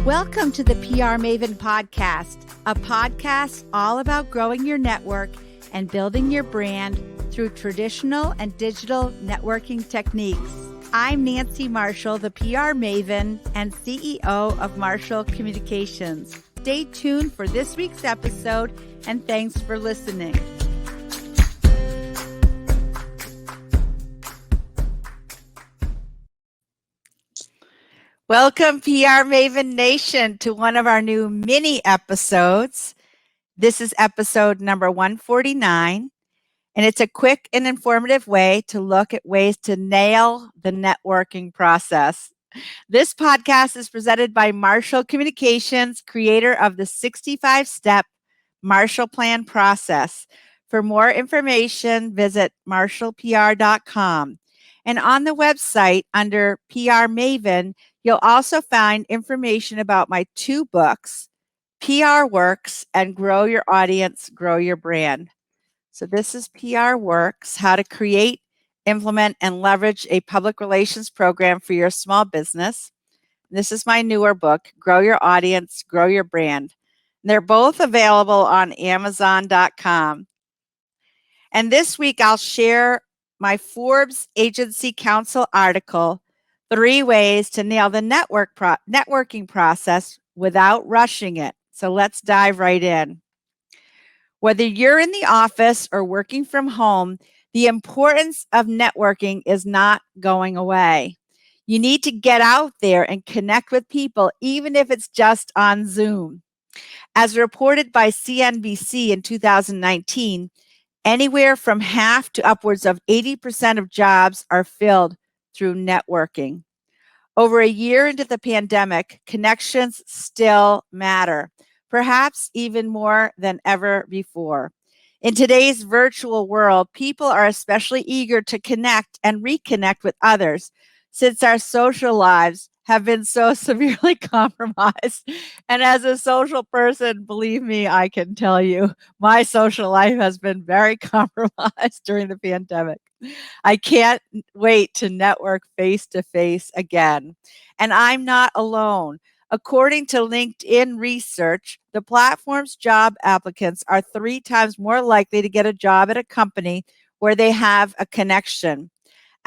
Welcome to the PR Maven podcast, a podcast all about growing your network and building your brand through traditional and digital networking techniques. I'm Nancy Marshall, the PR Maven and CEO of Marshall Communications. Stay tuned for this week's episode, and thanks for listening. Welcome, PR Maven Nation, to one of our new mini episodes. This is episode number 149, and it's a quick and informative way to look at ways to nail the networking process. This podcast is presented by Marshall Communications, creator of the 65-step Marshall Plan process. For more information, visit marshallpr.com. And on the website under PR Maven, you'll also find information about my two books, PR Works and Grow Your Audience, Grow Your Brand. So this is PR Works, how to create, implement, and leverage a public relations program for your small business. This is my newer book, Grow Your Audience, Grow Your Brand. They're both available on Amazon.com. And this week I'll share my Forbes Agency Council article, 3 Ways to Nail the Networking Process Without Rushing It. So let's dive right in. Whether you're in the office or working from home, the importance of networking is not going away. You need to get out there and connect with people, even if it's just on Zoom. As reported by CNBC in 2019, anywhere from half to upwards of 80% of jobs are filled through networking. Over a year into the pandemic, connections still matter, perhaps even more than ever before. In today's virtual world, people are especially eager to connect and reconnect with others since our social lives have been so severely compromised. And as a social person, believe me, I can tell you, my social life has been very compromised during the pandemic. I can't wait to network face to face again. And I'm not alone. According to LinkedIn research, the platform's job applicants are 3 times more likely to get a job at a company where they have a connection.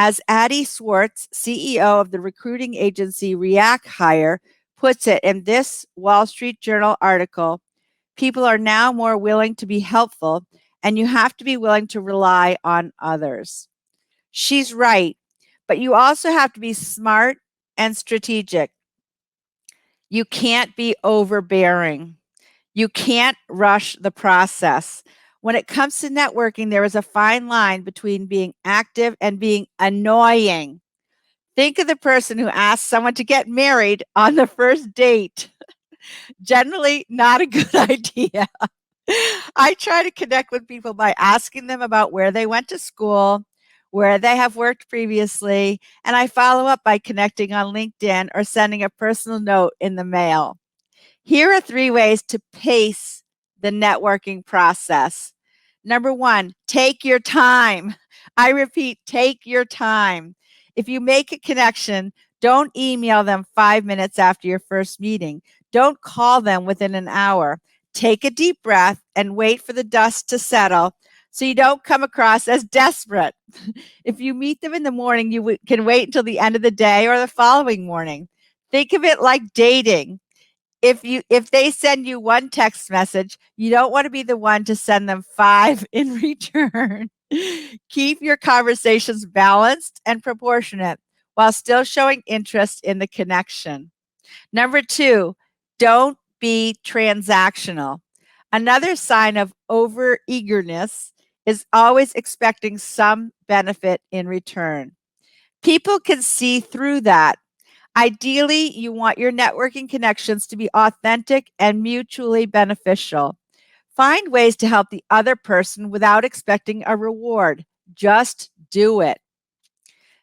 As Addie Swartz, CEO of the recruiting agency React Hire, puts it in this Wall Street Journal article, people are now more willing to be helpful, and you have to be willing to rely on others. She's right, but you also have to be smart and strategic. You can't be overbearing. You can't rush the process. When it comes to networking, there is a fine line between being active and being annoying. Think of the person who asks someone to get married on the first date. Generally, not a good idea. I try to connect with people by asking them about where they went to school, where they have worked previously, and I follow up by connecting on LinkedIn or sending a personal note in the mail. Here are 3 ways to pace the networking process. Number 1, take your time. I repeat, take your time. If you make a connection, don't email them 5 minutes after your first meeting. Don't call them within an hour. Take a deep breath and wait for the dust to settle so you don't come across as desperate. If you meet them in the morning, you can wait until the end of the day or the following morning. Think of it like dating. If they send you 1 text message, you don't want to be the one to send them 5 in return. Keep your conversations balanced and proportionate while still showing interest in the connection. Number 2, don't be transactional. Another sign of overeagerness is always expecting some benefit in return. People can see through that. Ideally, you want your networking connections to be authentic and mutually beneficial. Find ways to help the other person without expecting a reward. Just do it.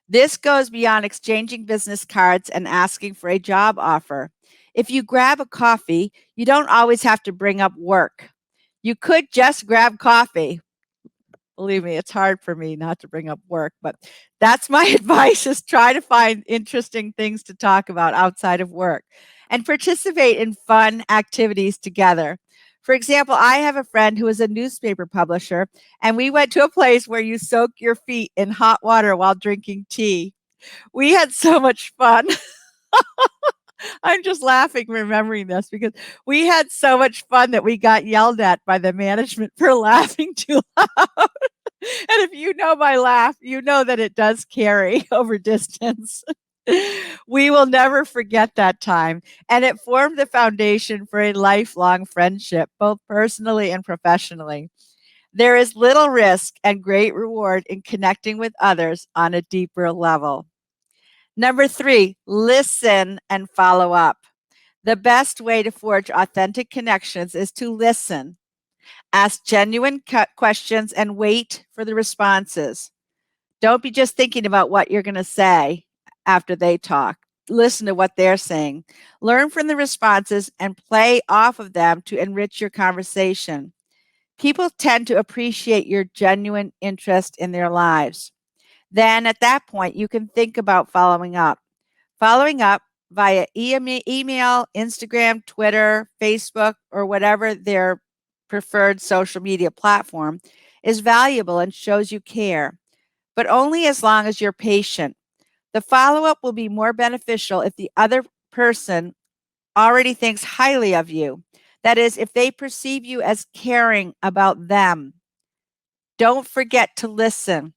This goes beyond exchanging business cards and asking for a job offer. If you grab a coffee, you don't always have to bring up work. You could just grab coffee. Believe me, it's hard for me not to bring up work, but that's my advice, is try to find interesting things to talk about outside of work. and participate in fun activities together. For example, I have a friend who is a newspaper publisher, and we went to a place where you soak your feet in hot water while drinking tea. We had so much fun. I'm just laughing remembering this because we had so much fun that we got yelled at by the management for laughing too loud. And if you know my laugh, you know that it does carry over distance. We will never forget that time, and it formed the foundation for a lifelong friendship, both personally and professionally. There is little risk and great reward in connecting with others on a deeper level. Number 3, listen and follow up. The best way to forge authentic connections is to listen. Ask genuine questions and wait for the responses. Don't be just thinking about what you're going to say after they talk. Listen to what they're saying. Learn from the responses and play off of them to enrich your conversation. People tend to appreciate your genuine interest in their lives. Then at that point, you can think about following up. Following up via email, Instagram, Twitter, Facebook, or whatever their preferred social media platform is valuable and shows you care, but only as long as you're patient. The follow up will be more beneficial if the other person already thinks highly of you. That is, if they perceive you as caring about them. Don't forget to listen.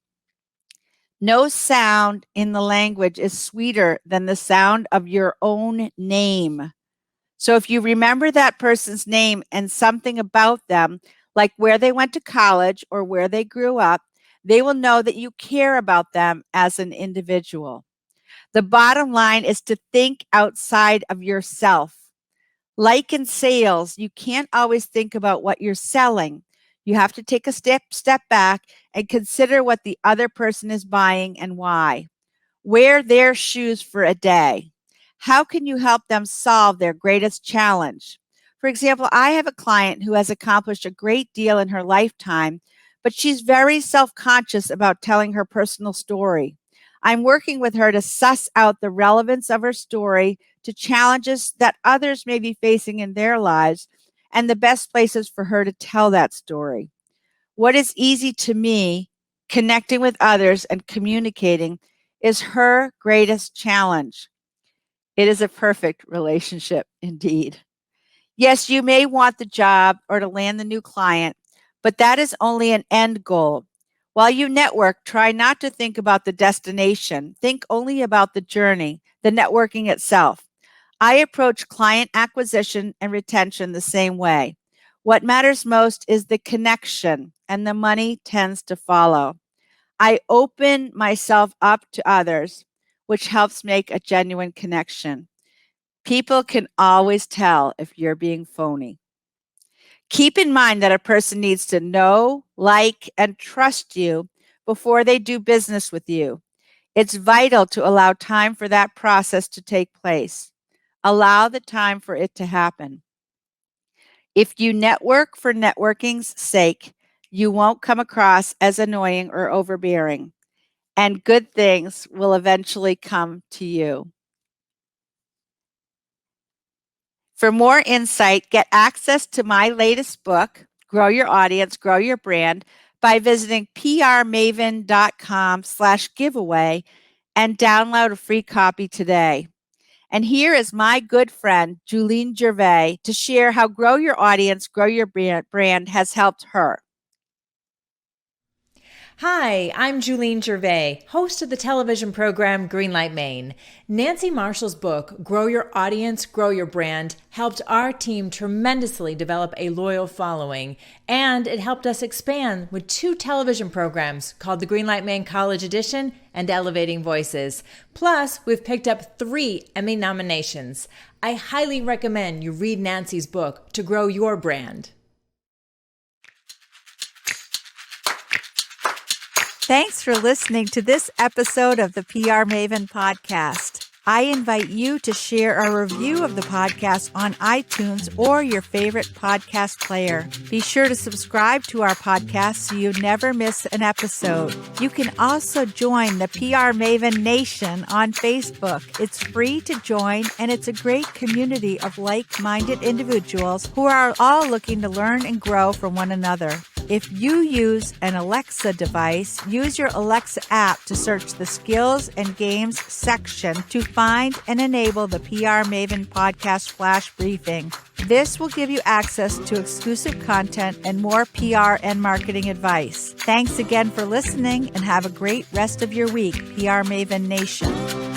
No sound in the language is sweeter than the sound of your own name. So if you remember that person's name and something about them, like where they went to college or where they grew up, they will know that you care about them as an individual. The bottom line is to think outside of yourself. Like in sales, you can't always think about what you're selling. You have to take a step back and consider what the other person is buying and why. Wear their shoes for a day. How can you help them solve their greatest challenge? For example, I have a client who has accomplished a great deal in her lifetime, but she's very self-conscious about telling her personal story. I'm working with her to suss out the relevance of her story to challenges that others may be facing in their lives and the best places for her to tell that story. What is easy to me, connecting with others and communicating, is her greatest challenge. It is a perfect relationship indeed. Yes, you may want the job or to land the new client, but that is only an end goal. While you network, try not to think about the destination. Think only about the journey, the networking itself. I approach client acquisition and retention the same way. What matters most is the connection, and the money tends to follow. I open myself up to others, which helps make a genuine connection. People can always tell if you're being phony. Keep in mind that a person needs to know, like, and trust you before they do business with you. It's vital to allow time for that process to take place. Allow the time for it to happen. If you network for networking's sake, you won't come across as annoying or overbearing, and good things will eventually come to you. For more insight, get access to my latest book, Grow Your Audience, Grow Your Brand, by visiting prmaven.com/giveaway and download a free copy today. And here is my good friend, Julene Gervais, to share how Grow Your Audience, Grow Your Brand has helped her. Hi, I'm Julene Gervais, host of the television program Greenlight Maine. Nancy Marshall's book, Grow Your Audience, Grow Your Brand, helped our team tremendously develop a loyal following, and it helped us expand with 2 television programs called the Greenlight Maine College Edition and Elevating Voices. Plus, we've picked up 3 Emmy nominations. I highly recommend you read Nancy's book to grow your brand. Thanks for listening to this episode of the PR Maven podcast. I invite you to share a review of the podcast on iTunes or your favorite podcast player. Be sure to subscribe to our podcast so you never miss an episode. You can also join the PR Maven Nation on Facebook. It's free to join, and it's a great community of like-minded individuals who are all looking to learn and grow from one another. If you use an Alexa device, use your Alexa app to search the skills and games section to find and enable the PR Maven Podcast Flash Briefing. This will give you access to exclusive content and more PR and marketing advice. Thanks again for listening, and have a great rest of your week, PR Maven Nation.